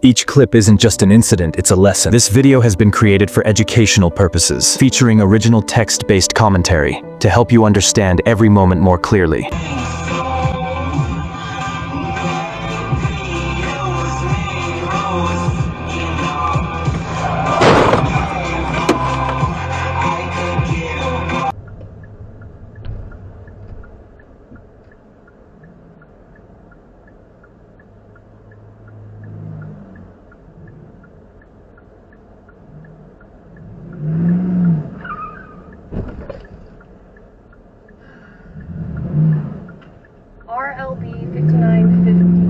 Each clip isn't just an incident, it's a lesson. This video has been created for educational purposes, featuring original text-based commentary to help you understand every moment more clearly. RLB 5950.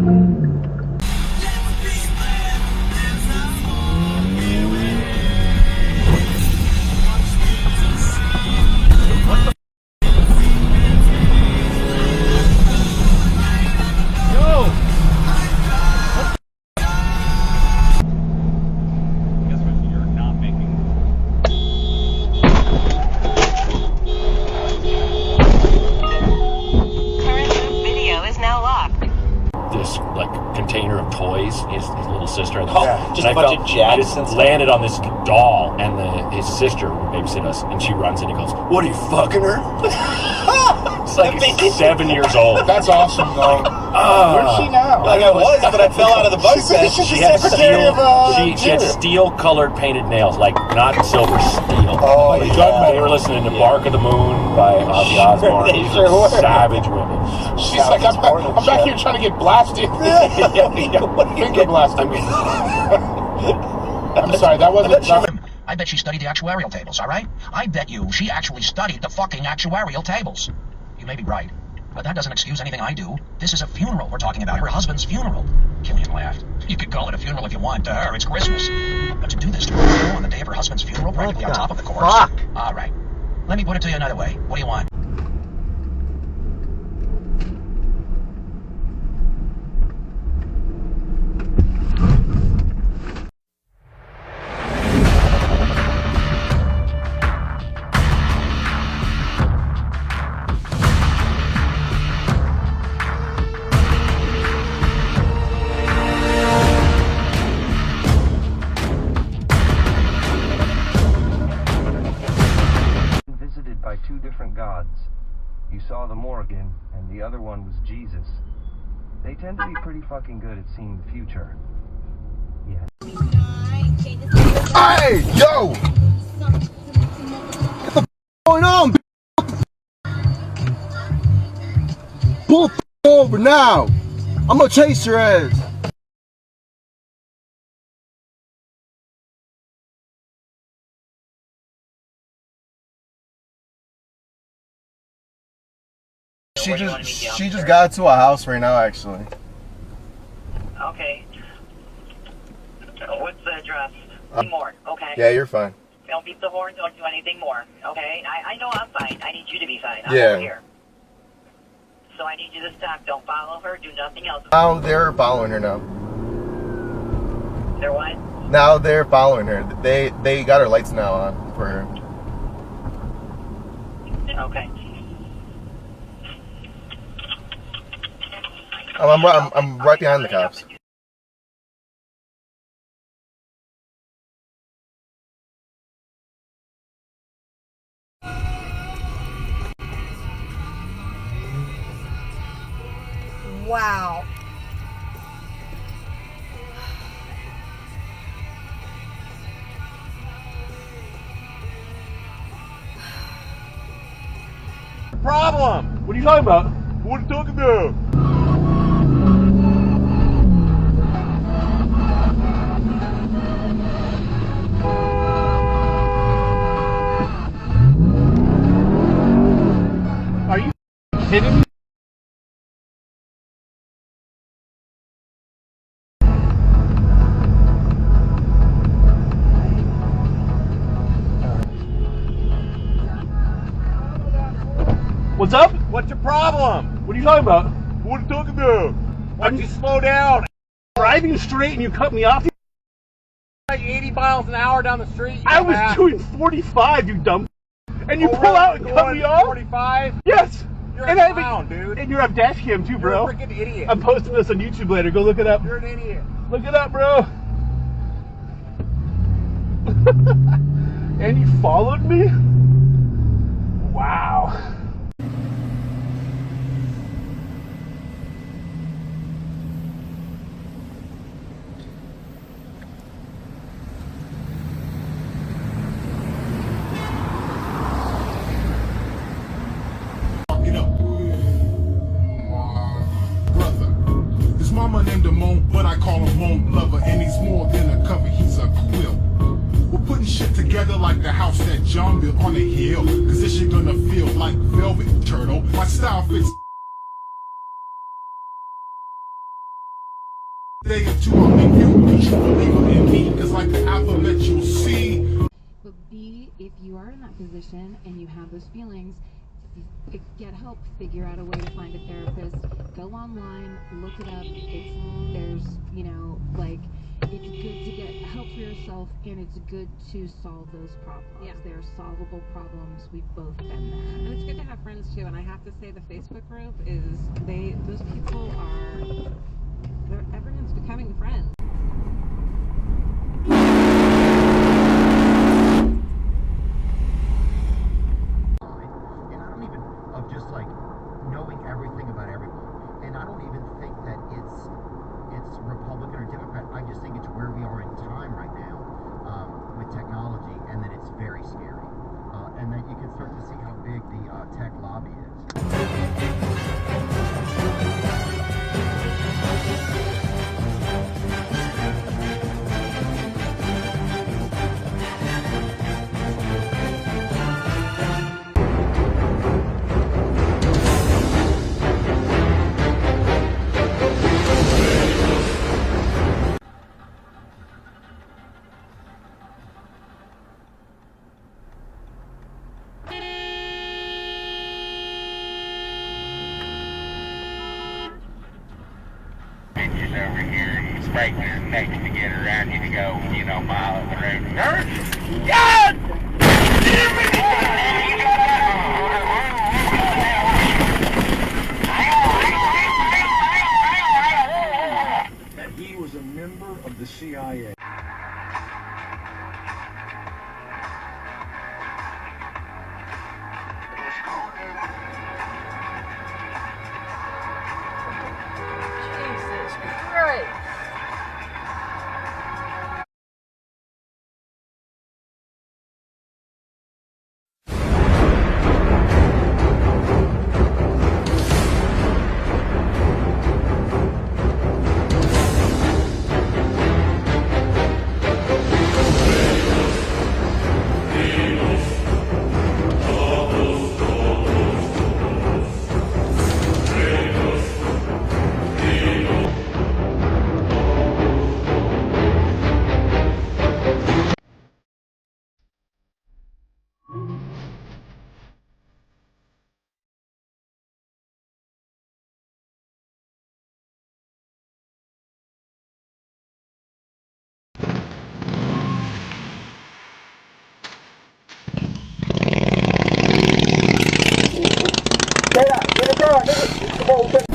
This like container of toys, his little sister, and just a bunch of jets. I just landed on this doll, and his sister would babysit us, and she runs in and goes, "What are you fucking her?" It's like 7 years old. That's awesome, though. Where's she now? Like I was, but I fell out of the bug set. She had steel-colored painted nails, like not silver, steel. Oh, yeah. They were listening to "Bark of the Moon" by Ozzy Osbourne. They These sure are were. savage women. She's like, I'm back here trying to get blasted. Finger blasted. I'm sorry, that wasn't... I bet she studied the actuarial tables, all right? I bet you she actually studied the fucking actuarial tables. You may be right, but that doesn't excuse anything I do. This is a funeral we're talking about, her husband's funeral. Killian laughed. You could call it a funeral if you want. To her, it's Christmas. But to do this to her on the day of her husband's funeral, practically on top of the corpse. Fuck. All right. Let me put it to you another way. What do you want? Visited by two different gods. You saw the Morrigan, and the other one was Jesus. They tend to be pretty fucking good at seeing the future. Yeah. Hey, yo! What the f going on, b****? Pull the f over now! I'm gonna chase your ass! She just got to a house right now, actually. Okay. What's the address? Anything more, okay? Yeah, you're fine. Don't beep the horn, don't do anything more, okay? I know I'm fine. I need you to be fine. I'm Yeah. over here. So I need you to stop. Don't follow her. Do nothing else. Now they're following her now. They're what? Now they're following her. They got her lights now on for her. Okay. I'm right behind the cops. Wow. Problem? What are you talking about? What are you talking about? Are you kidding me? What's up? What's your problem? What are you talking about? What are you talking about? Why don't you slow down? Driving straight and you cut me off. Like 80 miles an hour down the street. I was doing 45, you dumb. And you pull out and cut me off? 45? Yes. You're a clown, dude. And you have dash cam too, bro. You're a freaking idiot. I'm posting this on YouTube later. Go look it up. You're an idiot. Look it up, bro. And you followed me? Wow. His mama named him Mon, but I call him Mon Lover, and he's more than a cover, he's a quilt. We're putting shit together like the house that John built on a hill, cause this shit gonna feel like velvet turtle. My style fits. Day or two, I'll make you a true believer in me, cause like the alphabet you'll see. But B, if you are in that position and you have those feelings, get help, figure out a way to find a therapist, go online, look it up. There's, you know, like, it's good to get help for yourself, and it's good to solve those problems. Yeah. They're solvable problems. We've both been there. And it's good to have friends too. And I have to say, the Facebook group is, those people are, everyone's becoming friends. And I don't even, of just like knowing everything about everyone. And I don't even think that it's Republican or Democrat. I just think it's where we are in time right now with technology, and that it's very scary. And that you can start to see how big the tech lobby is. Over here, he's breaking his neck to get around you to go, you know, mile up the road. God! That he was a member of the CIA.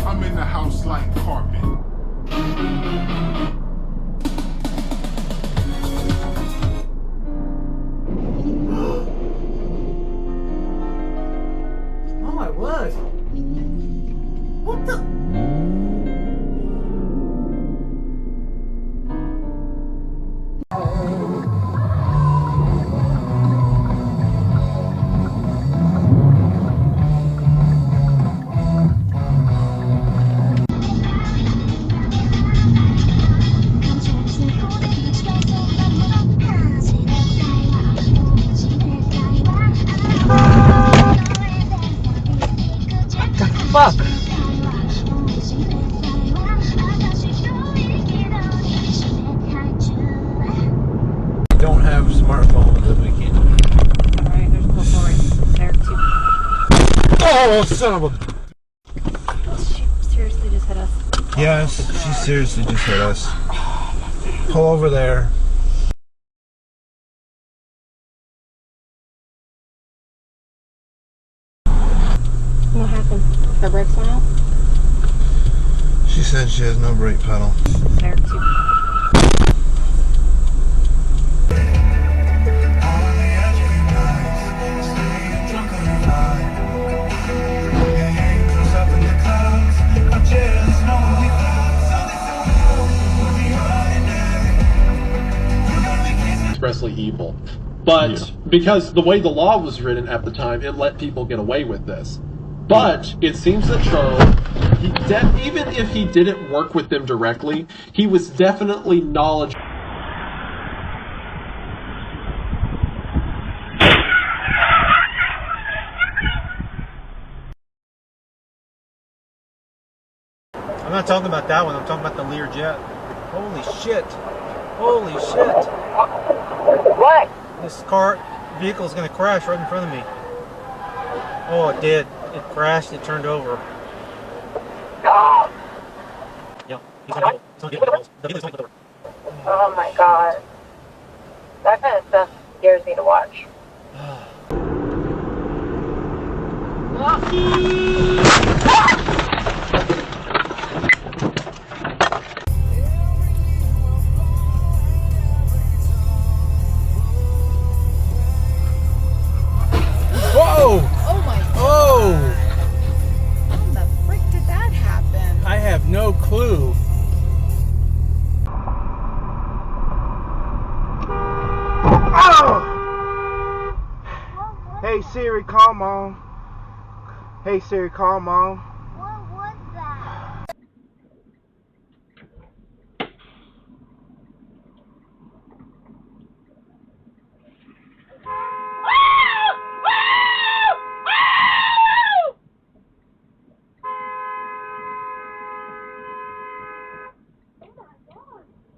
I'm in the house like carpet. Oh my word! What the? Fuck! Don't have smartphones that we can't. Alright, there's a couple right there too. Oh, son of a. She seriously just hit us. Yes, she seriously just hit us. Pull over there. What happened? Her brakes went out? She said she has no brake pedal. There too. expressly evil. But because the way the law was written at the time, it let people get away with this. But it seems that Charles, even if he didn't work with them directly, he was definitely knowledgeable. I'm not talking about that one, I'm talking about the Learjet. Holy shit. Holy shit. What? This vehicle is going to crash right in front of me. Oh, it did. It crashed, it turned over. Yeah, he's going to get the Oh my god. That kind of stuff scares me to watch. Whoa! Oh my god. Oh! How the frick did that happen? I have no clue. Oh! Hey Siri, call Mom. Hey Siri, call Mom. What was that?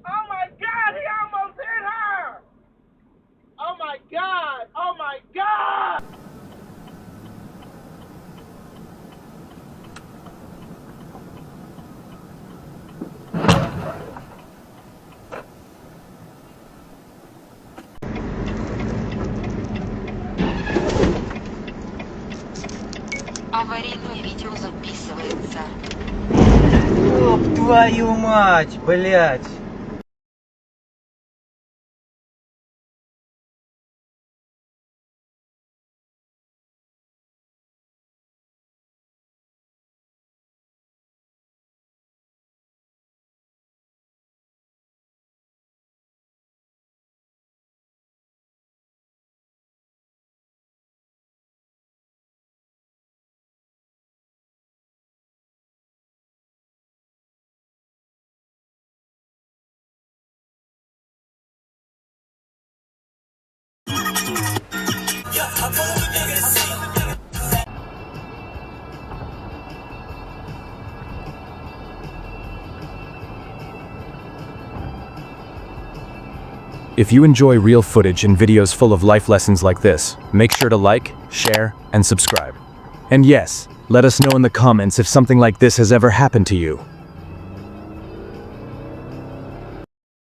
Oh my god, he almost hit her! Oh my god! Oh my god! Аварийное видео записывается. Ёб твою мать, блядь. If you enjoy real footage and videos full of life lessons like this, make sure to like, share, and subscribe. And yes, let us know in the comments if something like this has ever happened to you.